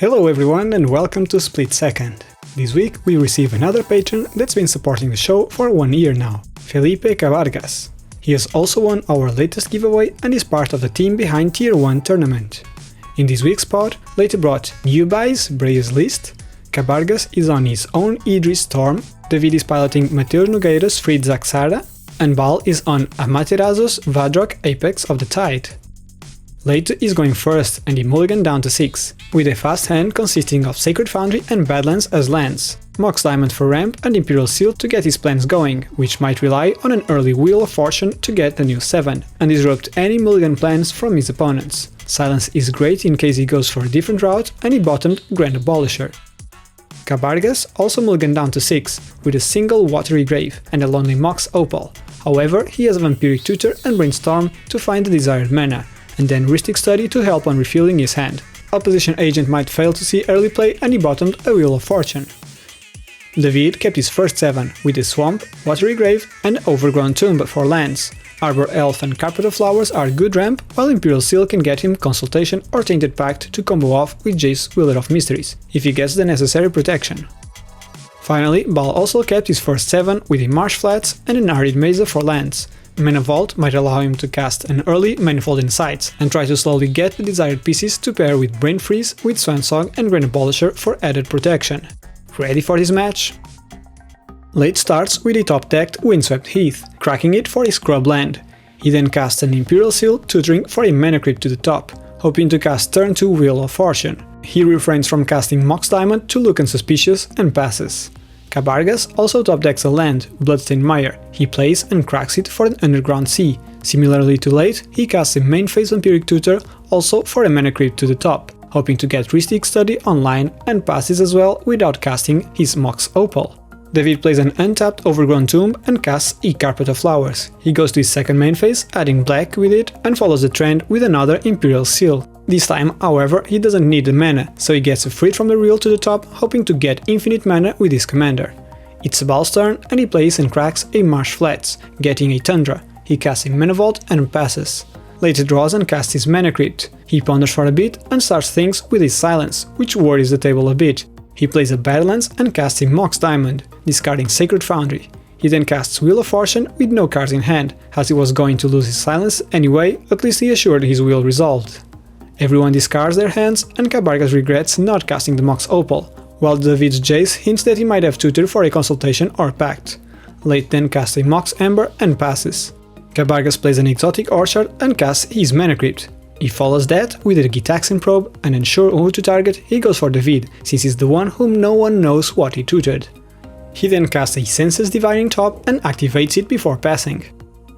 Hello everyone and welcome to SplitSecond. This week we receive another patron that's been supporting the show for 1 year now, Felipe Cabargas. He has also won our latest giveaway and is part of the team behind Tier 1 tournament. In this week's pod, Leite brought Nyubai's Breya's list, Cabargas is on his own Yidris Storm, David is piloting Mateus Nogueira's Freed Zaxara, and Baal is on Amaterasu's Vadrok Apex of the Tide. Leite is going first and he mulliganed down to 6, with a fast hand consisting of Sacred Foundry and Badlands as lands, Mox Diamond for ramp and Imperial Seal to get his plans going, which might rely on an early Wheel of Fortune to get the new 7, and disrupt any mulligan plans from his opponents. Silence is great in case he goes for a different route, and he bottomed Grand Abolisher. Cabargas also mulliganed down to 6, with a single Watery Grave and a lonely Mox Opal. However, he has a Vampiric Tutor and Brainstorm to find the desired mana, and then Rhystic Study to help on refilling his hand. Opposition Agent might fail to see early play and he bottomed a Wheel of Fortune. David kept his first 7, with a Swamp, Watery Grave and Overgrown Tomb for lands. Arbor Elf and Carpet of Flowers are good ramp, while Imperial Seal can get him Consultation or Tainted Pact to combo off with Jace Wielder of Mysteries, if he gets the necessary protection. Finally, Baal also kept his first 7 with a Marsh Flats and an Arid Mesa for lands. Mana Vault might allow him to cast an early Manifold Insights and try to slowly get the desired pieces to pair with Brain Freeze, with Swansong and Grand Abolisher for added protection. Ready for this match? Leite starts with a top-decked Windswept Heath, cracking it for a Scrub land. He then casts an Imperial Seal, tutoring for a Mana Creep to the top, hoping to cast turn 2 Wheel of Fortune. He refrains from casting Mox Diamond to look unsuspicious and passes. Cabargas also top-decks a land, Bloodstained Mire. He plays and cracks it for an Underground Sea. Similarly to Leite, he casts a main phase Vampiric Tutor, also for a Mana Creep to the top, hoping to get Rhystic Study online, and passes as well without casting his Mox Opal. David plays an untapped Overgrown Tomb and casts a Carpet of Flowers. He goes to his second main phase, adding black with it, and follows the trend with another Imperial Seal. This time, however, he doesn't need the mana, so he gets a Freed from the Reel to the top, hoping to get infinite mana with his commander. It's Baal's turn, and he plays and cracks a Marsh Flats, getting a Tundra. He casts a Mana Vault and passes. Later draws and casts his Mana Crypt. He ponders for a bit and starts things with his Silence, which worries the table a bit. He plays a Badlands and casts a Mox Diamond, discarding Sacred Foundry. He then casts Wheel of Fortune with no cards in hand, as he was going to lose his Silence anyway, at least he assured his Wheel resolved. Everyone discards their hands, and Cabargas regrets not casting the Mox Opal, while David's Jace hints that he might have tutor for a Consultation or Pact. Leite then casts a Mox Ember and passes. Cabargas plays an Exotic Orchard and casts his Mana Crypt. He follows that with a Gitaxian Probe, and unsure who to target, he goes for David, since he's the one whom no one knows what he tutored. He then casts a Senses Divining Top and activates it before passing.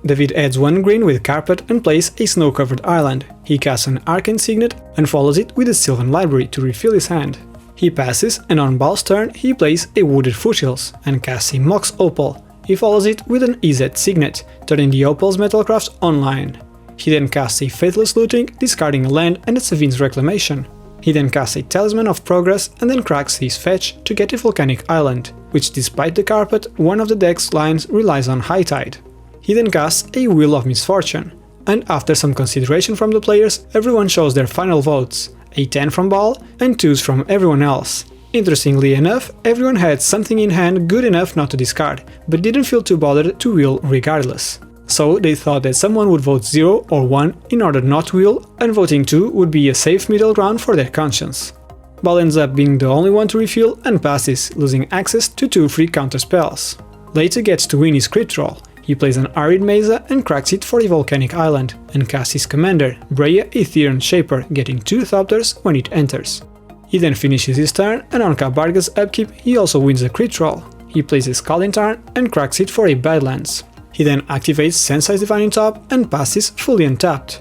David adds 1 green with Carpet and plays a Snow-Covered Island. He casts an Arcane Signet and follows it with a Sylvan Library to refill his hand. He passes, and on Baal's turn he plays a Wooded Foothills and casts a Mox Opal. He follows it with an EZ Signet, turning the Opal's Metalcraft online. He then casts a Faithless Looting, discarding a land and a Savin's Reclamation. He then casts a Talisman of Progress and then cracks his Fetch to get a Volcanic Island, which despite the Carpet, one of the deck's lines relies on High Tide. He then casts a Wheel of Misfortune, and after some consideration from the players, everyone shows their final votes, a 10 from Baal and 2s from everyone else. Interestingly enough, everyone had something in hand good enough not to discard, but didn't feel too bothered to wheel regardless. So they thought that someone would vote 0 or 1 in order not to wheel, and voting 2 would be a safe middle ground for their conscience. Baal ends up being the only one to refill and passes, losing access to 2 free counter spells. Later gets to win his crit roll. He plays an Arid Mesa and cracks it for a Volcanic Island, and casts his commander, Breya Ethereal Shaper, getting 2 Thopters when it enters. He then finishes his turn, and on Cabargas' upkeep he also wins a crit roll. He plays a Scalding Tarn and cracks it for a Badlands. He then activates Sensei's Divining Top and passes fully untapped.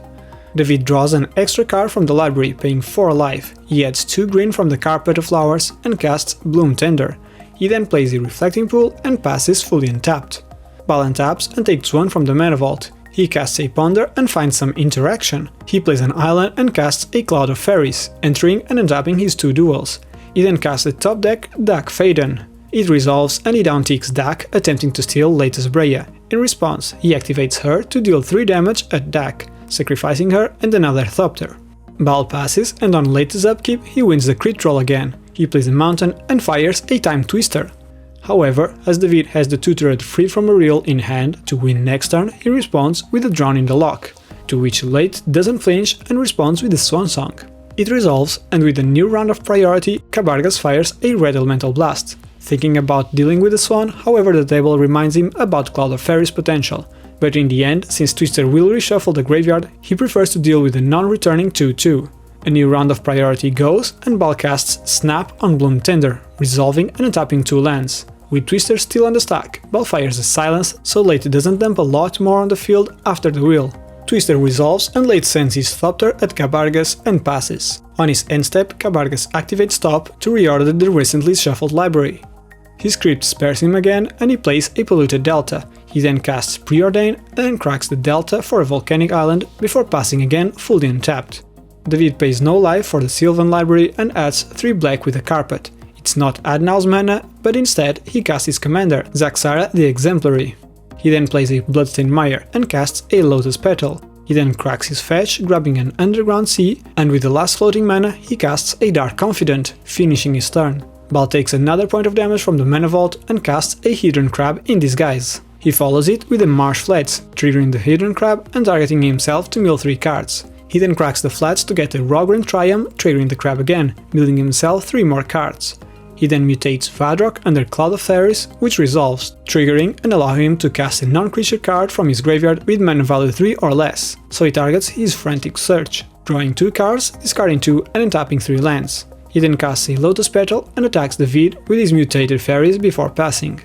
David draws an extra card from the library, paying 4 life. He adds 2 green from the Carpet of Flowers and casts Bloom Tender. He then plays a Reflecting Pool and passes fully untapped. Baal untaps and takes 1 from the Mana Vault. He casts a Ponder and finds some interaction. He plays an island and casts a Cloud of Fairies, entering and untapping his 2 duels. He then casts a top deck Dak Faden. It resolves and he downticks Dak, attempting to steal Leite's Breya. In response, he activates her to deal 3 damage at Dak, sacrificing her and another Thopter. Baal passes, and on Leite's upkeep he wins the crit roll again. He plays a mountain and fires a time twister. However, as David has the tutored free from a reel in hand to win next turn, he responds with a Drown in the Lock, to which Leite doesn't flinch and responds with a Swan Song. It resolves, and with a new round of priority, Cabargas fires a Red Elemental Blast. Thinking about dealing with the Swan, however the table reminds him about Cloud of Fairies' potential, but in the end, since Twister will reshuffle the graveyard, he prefers to deal with a non-returning 2/2. A new round of priority goes, and Baal casts Snap on Bloom Tender, resolving and untapping 2 lands. With Twister still on the stack, Baal fires a Silence, so Leite doesn't dump a lot more on the field after the wheel. Twister resolves, and Leite sends his Thopter at Cabargas and passes. On his end step, Cabargas activates Top to reorder the recently shuffled library. His script spares him again, and he plays a Polluted Delta. He then casts Preordain and cracks the Delta for a Volcanic Island before passing again fully untapped. David pays no life for the Sylvan library and adds 3 black with a Carpet. It's not Adnau's mana, but instead he casts his commander, Zaxara the Exemplary. He then plays a Bloodstained Mire and casts a Lotus Petal. He then cracks his fetch, grabbing an Underground Sea, and with the last floating mana he casts a Dark Confidant, finishing his turn. Baal takes another point of damage from the Mana Vault and casts a Hidden Crab in disguise. He follows it with a Marsh Flats, triggering the Hidden Crab and targeting himself to mill 3 cards. He then cracks the flats to get a Rogrand Triumph, triggering the crab again, milling himself 3 more cards. He then mutates Vadrok under Cloud of Fairies, which resolves, triggering and allowing him to cast a non-creature card from his graveyard with mana value 3 or less, so he targets his Frantic Search, drawing 2 cards, discarding 2 and untapping 3 lands. He then casts a Lotus Petal and attacks David with his mutated fairies before passing.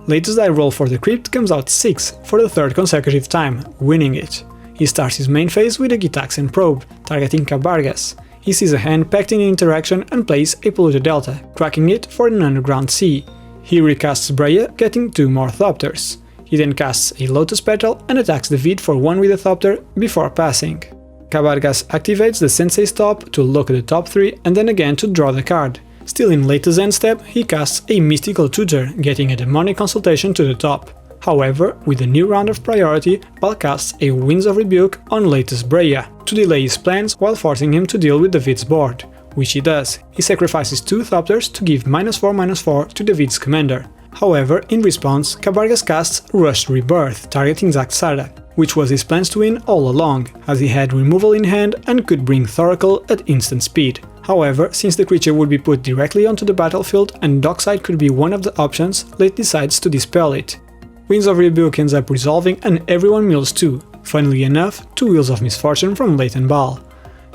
Leite's die roll for the crypt comes out 6 for the 3rd consecutive time, winning it. He starts his main phase with a Gitaxian Probe, targeting Cabargas. He sees a hand packed in interaction and plays a Polluted Delta, cracking it for an Underground Sea. He recasts Breya, getting 2 more Thopters. He then casts a Lotus Petal and attacks David for 1 with a Thopter before passing. Cabargas activates the Sensei's Top to look at the top 3 and then again to draw the card. Still in Leite's end step, he casts a Mystical Tutor, getting a Demonic Consultation to the top. However, with a new round of priority, Baal casts a Winds of Rebuke on Leite's Breya, to delay his plans while forcing him to deal with David's board, which he does. He sacrifices 2 Thopters to give -4/-4 to David's commander. However, in response, Cabargas casts Rushed Rebirth, targeting Zaxara, which was his plans to win all along, as he had removal in hand and could bring Thoracle at instant speed. However, since the creature would be put directly onto the battlefield and Dockside could be one of the options, Leite decides to dispel it. Winds of Rebuke ends up resolving and everyone mills 2. Funnily enough, 2 Wheels of Misfortune from Leite and Baal.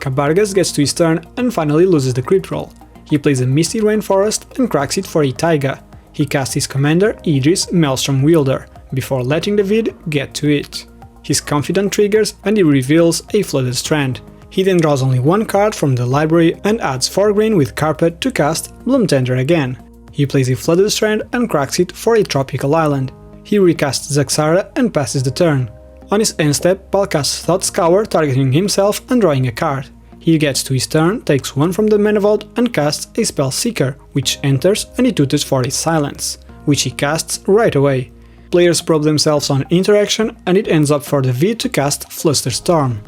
Cabargas gets to his turn and finally loses the crit roll. He plays a Misty Rainforest and cracks it for a Taiga. He casts his commander, Yidris Maelstrom Wielder, before letting David get to it. His Confidant triggers and he reveals a Flooded Strand. He then draws only 1 card from the library and adds 4 green with Carpet to cast Bloom Tender again. He plays a Flooded Strand and cracks it for a Tropical Island. He recasts Zaxara and passes the turn. On his end step, Baal casts Thought Scour, targeting himself and drawing a card. He gets to his turn, takes 1 from the Mana Vault and casts a Spell Seeker, which enters and he tutors for a Silence, which he casts right away. Players probe themselves on interaction and it ends up for the V to cast Fluster Storm.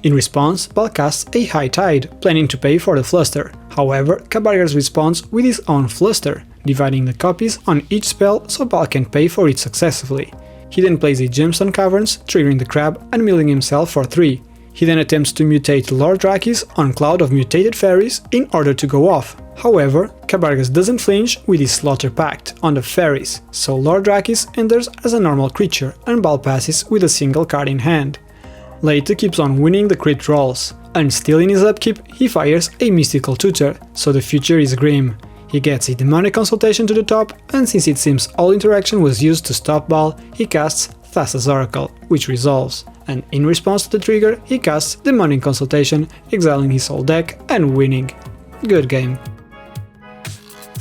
In response, Baal casts a High Tide, planning to pay for the Fluster. However, Cabargas responds with his own Fluster, dividing the copies on each spell so Baal can pay for it successfully. He then plays a Gemstone Caverns, triggering the crab and milling himself for 3. He then attempts to mutate Lord Drakis on Cloud of Mutated Fairies in order to go off. However, Cabargas doesn't flinch with his Slaughter Pact on the fairies, so Lord Drakis enters as a normal creature and Baal passes with a single card in hand. Leite keeps on winning the crit rolls, and still in his upkeep he fires a Mystical Tutor, so the future is grim. He gets a Demonic Consultation to the top, and since it seems all interaction was used to stop Baal, he casts Thassa's Oracle, which resolves, and in response to the trigger he casts Demonic Consultation, exiling his whole deck and winning. Good game.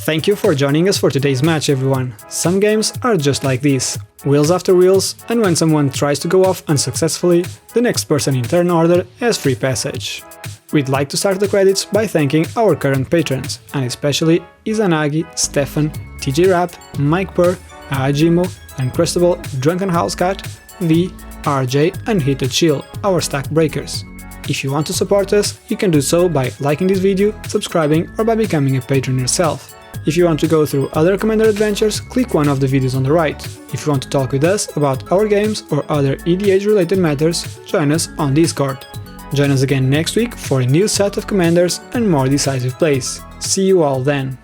Thank you for joining us for today's match, everyone. Some games are just like this, wheels after wheels, and when someone tries to go off unsuccessfully, the next person in turn order has free passage. We'd like to start the credits by thanking our current patrons, and especially Izanagi, Stefan, TJ Rapp, Mike Purr, Ajimo, Uncrustable, Drunken Housecat, V, RJ and Heated Chill, our stack breakers. If you want to support us, you can do so by liking this video, subscribing, or by becoming a patron yourself. If you want to go through other Commander adventures, click one of the videos on the right. If you want to talk with us about our games or other EDH related matters, join us on Discord. Join us again next week for a new set of Commanders and more decisive plays. See you all then!